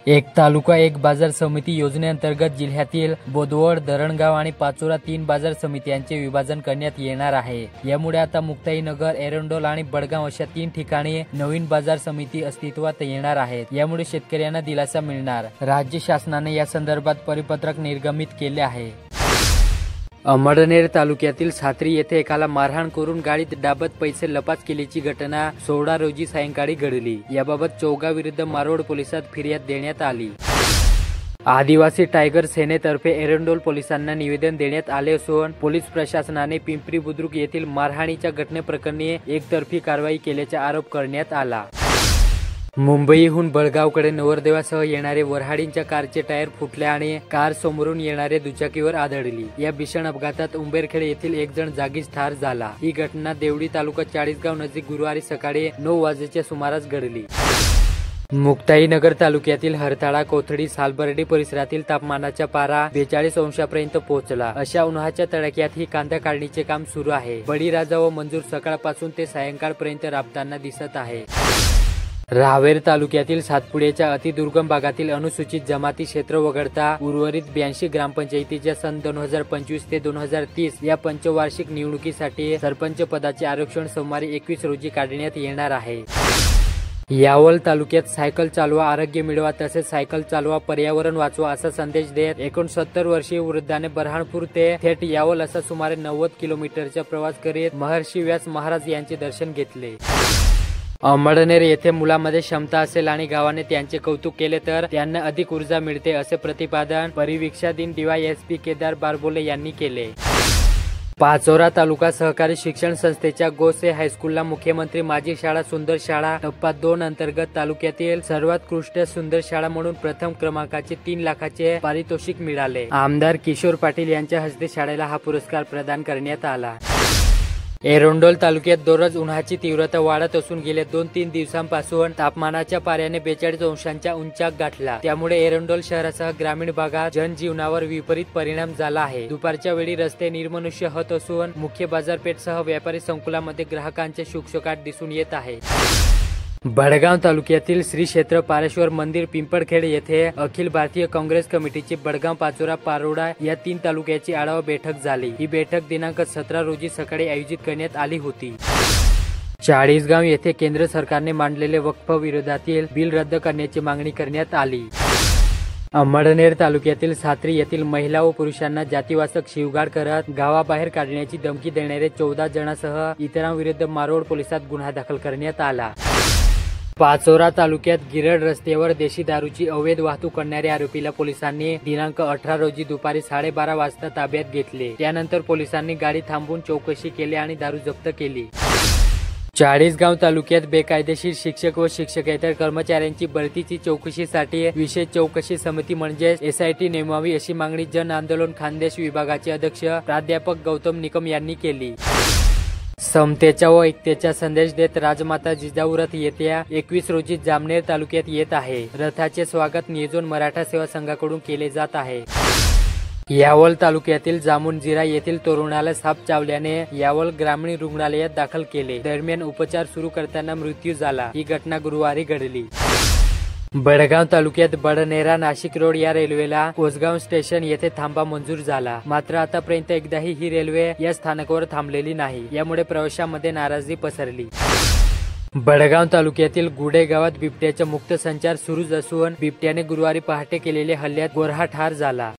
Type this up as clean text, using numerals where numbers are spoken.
एक तालुका एक बाजार समिती योजनेअंतर्गत जिल्ह्यातील बोदवड, धरणगाव आणि पाचोरा 3 बाजार समित्यांचे विभाजन करण्यात येणार आहे। यामुळे आता मुक्ताईनगर, एरंडोल आणि बडगाव अशा 3 ठिकाणी नवीन बाजार समिती अस्तित्वात येणार आहेत। यामुळे शेतकऱ्यांना दिलासा मिळणार। राज्य शासनाने या संदर्भात परिपत्रक निर्गमित केले आहे। अमळनेर तालुक्यातील सात्री येथे एकाला मारहाण करून गाडीत डाबत पैसे लपास केल्याची घटना 16 रोजी सायंकाळी घडली। याबाबत चौगा विरुद्ध मारोड पोलिसात फिर्याद देण्यात आली। आदिवासी टायगर सेनेतर्फे एरंडोल पोलिसांना निवेदन देण्यात आले असून पोलीस प्रशासनाने पिंपरी बुद्रुक येथील मारहाणीच्या घटनेप्रकरणी एकतर्फी कारवाई केल्याचा आरोप करण्यात आला। मुंबईहून बळगावकडे नवरदेवासह येणारे वऱ्हाडींच्या कारचे टायर फुटले आणि कार समोरून येणारे दुचाकीवर आदळली। या भीषण अपघातात उंबरखेड येथील एक जण जागीच ठार झाला। ही घटना देवडी तालुका चाळीसगाव नजीक गुरुवारी सकाळी 9 वाजेच्या सुमारास घडली। मुक्ताईनगर तालुक्यातील हरताळा, कोथडी, सालबर्डी परिसरातील तापमानाचा पारा 42 अंशापर्यंत पोहोचला। अशा उन्हाच्या तडाख्यात ही कांदा काढणीचे काम सुरू आहे। बळीराजा व मंजूर सकाळपासून ते सायंकाळपर्यंत राबताना दिसत आहे। रावेर तालुक्यातील सातपुड्याच्या अतिदुर्गम भागातील अनुसूचित जमाती क्षेत्र वगळता उर्वरित 82 ग्रामपंचायतीच्या सन 2025 ते 2030 या पंचवार्षिक निवडणुकीसाठी सरपंच पदाचे आरक्षण सोमवारी 21 रोजी काढण्यात येणार आहे। यावल तालुक्यात सायकल चालवा, आरोग्य मिळवा तसेच सायकल चालवा, पर्यावरण वाचवा असा संदेश देत 69 वर्षीय वृद्धाने बऱ्हाणपूर ते थेट यावल असा सुमारे 90 किलोमीटरचा प्रवास करीत महर्षी व्यास महाराज यांचे दर्शन घेतले। अमळनेर येथे मुलामध्ये क्षमता असेल आणि गावाने त्यांचे कौतुक केले तर त्यांना अधिक ऊर्जा मिळते असे प्रतिपादन परिवीक्षाधीन DYSP केदार बारबोले यांनी केले। पाचोरा तालुका सहकारी शिक्षण संस्थेच्या गोसे हायस्कूलला मुख्यमंत्री माझी शाळा सुंदर शाळा टप्पा 2 अंतर्गत तालुक्यातील सर्वोत्कृष्ट सुंदर शाळा म्हणून प्रथम क्रमांकाचे 3 लाखाचे पारितोषिक मिळाले। आमदार किशोर पाटील यांच्या हस्ते शाळेला हा पुरस्कार प्रदान करण्यात आला। एरंडोल तालुक्यात दररोज उन्हाची तीव्रता वाढत असून गेल्या 2-3 दिवसांपासून तापमानाच्या पाऱ्याने 42 अंशांच्या उंचाक गाठला। त्यामुळे एरंडोल शहरासह ग्रामीण भागात जनजीवनावर विपरीत परिणाम झाला आहे। दुपारच्या वेळी रस्ते निर्मनुष्य होत असून मुख्य बाजारपेठसह व्यापारी संकुलामध्ये ग्राहकांचे शुकशुकाट दिसून येत आहे। बडगाव तालुक्यातील श्री क्षेत्र पारेश्वर मंदिर पिंपळखेड येथे अखिल भारतीय काँग्रेस कमिटीची बडगाव, पाचोरा, पारोडा या 3 तालुक्याची आढावा बैठक झाली। ही बैठक दिनांक 17 रोजी सकाळी आयोजित करण्यात आली होती। चाळीसगाव येथे केंद्र सरकारने मांडलेले वक्फ विरोधातील बिल रद्द करण्याची मागणी करण्यात आली। अमळनेर तालुक्यातील सात्री येथील महिला व पुरुषांना जातीवाचक शिवगाळ करत गावाबाहेर काढण्याची धमकी देणारे 14 जणांसह इतरांविरुद्ध मारोड पोलिसात गुन्हा दाखल करण्यात आला। पाचोरा तालुक्यात गिरड रस्त्यावर देशी दारूची अवैध वाहतूक करणाऱ्या आरोपीला पोलिसांनी दिनांक 18 रोजी दुपारी 12:30 वाजता ताब्यात घेतले। त्यानंतर पोलिसांनी गाडी थांबवून चौकशी केली आणि दारू जप्त केली। चाळीसगाव तालुक्यात बेकायदेशीर शिक्षक व शिक्षकेतर कर्मचाऱ्यांची बढतीची चौकशीसाठी विशेष चौकशी समिती म्हणजेच SIT नेमावी अशी मागणी जन आंदोलन खानदेश विभागाचे अध्यक्ष प्राध्यापक गौतम निकम यांनी केली। समतेचा व एकतेचा संदेश देत राजमाता जिजाऊ रथ येत्या 21 रोजी जामनेर तालुक्यात येत आहे। रथाचे स्वागत नियोजन मराठा सेवा संघाकडून केले जात आहे। यावल तालुक्यातील जामुनजिरा येथील तरुणाला साप चावल्याने यावल ग्रामीण रुग्णालयात दाखल केले। दरम्यान उपचार सुरू करताना मृत्यू झाला। ही घटना गुरुवारी घडली। बडगाव तालुक्यात बडनेरा नाशिक रोड या रेल्वेला कोसगाव स्टेशन येथे थांबा मंजूर झाला। मात्र आतापर्यंत एकदाही ही रेल्वे या स्थानकावर थांबलेली नाही। यामुळे प्रवाशांमध्ये नाराजी पसरली। बडगाव तालुक्यातील गुडे गावात बिबट्याचा मुक्त संचार सुरूच असून बिबट्याने गुरुवारी पहाटे केलेल्या हल्ल्यात गोरहा ठार झाला।